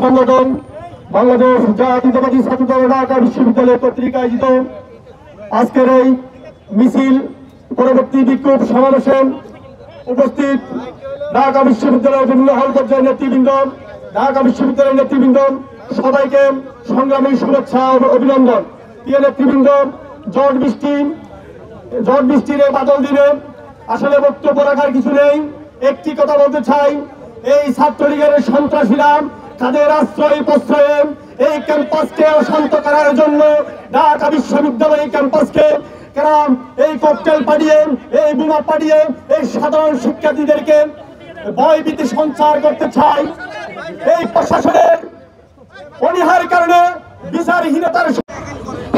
সংগঠন বাংলাদেশ জাতীয়তাবাদী ছাত্রদল ঢাকা বিশ্ববিদ্যালয় কর্তৃক আয়োজিত আজকের এই মিছিল পরবর্তী বিক্ষোভ সমাবেশে উপস্থিত ঢাকা বিশ্ববিদ্যালয়ের বিভিন্ন হল পর্যায়ের নেতৃবৃন্দ, ঢাকা বিশ্ববিদ্যালয়ের নেতৃবৃন্দ, সবাইকে সংগ্রামী শুভেচ্ছা ও অভিনন্দন। প্রিয় নেতৃবৃন্দ, ঝড় বৃষ্টির এই বাদল দিনে আসলে বক্তব্য রাখার কিছু নেই। একটি কথা বলতে চাই, এই ছাত্রলীগের সন্ত্রাসীরা তাদের আশ্রয় প্রশ্রয়ে এই ক্যাম্পাসকে অশান্ত করার জন্য ঢাকা বিশ্ববিদ্যালয় ক্যাম্পাসকে এই ককটেল পাঠিয়ে, এই বোমা পাঠিয়ে এই সাধারণ শিক্ষার্থীদেরকে ভয়ভীতি সঞ্চার করতে চায়। এই প্রশাসনের অনীহার কারণে বিচারহীনতার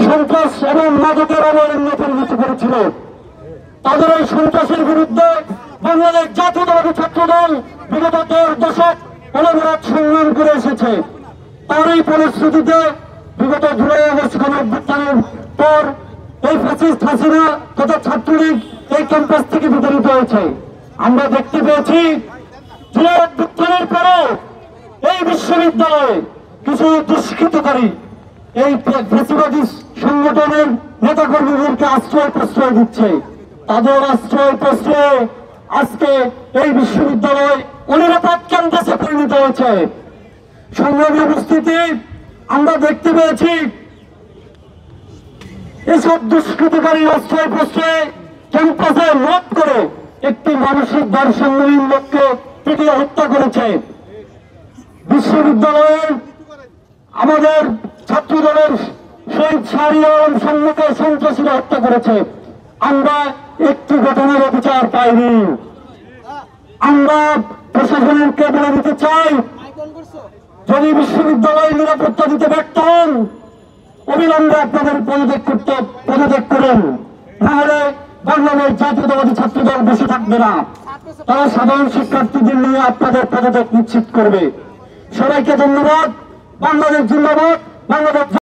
সন্ত্রাস এবং মাদকের অবলম্বন পরিণত করেছিল। তাদের এই সন্ত্রাসের বিরুদ্ধে বাংলাদেশ জাতীয়তাবাদী ছাত্রদল বিগত 10 দশক অনবরত সংগ্রাম করে এসেছে। তার এই পরিস্থিতিতে বিগত জুলাই আগস্ট গণঅভ্যুত্থানের পর এই ফ্যাসিস্ট হাসিনা তথা ছাত্রলীগ এই ক্যাম্পাস থেকে বিতাড়িত হয়েছে। আমরা দেখতে পেয়েছি জুলাই অভ্যুত্থানের পরও এই বিশ্ববিদ্যালয়ে কিছু দুষ্কৃতকারী এই ফ্যাসিবাদী সংগঠনের নেতাকর্মীদেরকে আশ্রয় প্রশ্রয় দিচ্ছে। তাদের আশ্রয় প্রশ্রয়ে আজকে এই বিশ্ববিদ্যালয় অনিরাপদ ক্যাম্পাসে পরিণত হয়েছে। সংগ্রামী উপস্থিতি, আমরা দেখতে পেয়েছি এসব দুষ্কৃতকারী আশ্রয় প্রশ্রয়ে ক্যাম্পাসে লক করে একটি মানসিক ভারসাম্যহীন লোককে পিটিয়ে হত্যা করেছে। বিশ্ববিদ্যালয়ের আমাদের ছাত্রদলের শহীদ শাহরিয়ার আলম সম্মুখে সন্ত্রাসীরা হত্যা করেছে। আমরা একটি ঘটনার বিচার পাইনি। আমরা প্রশাসনকে বলে দিতে চাই, যদি বিশ্ববিদ্যালয় নিরাপত্তা দিতে ব্যর্থ হন অবিলম্বে আপনাদের পদত্যাগ করেন, নাহলে বাংলাদেশ জাতীয়তাবাদী ছাত্রদল বসে থাকবে না। তারা সাধারণ শিক্ষার্থীদের নিয়ে আপনাদের পদত্যাগ নিশ্চিত করবে। সবাইকে ধন্যবাদ। বাংলাদেশ জিন্দাবাদ। বাংলাদেশ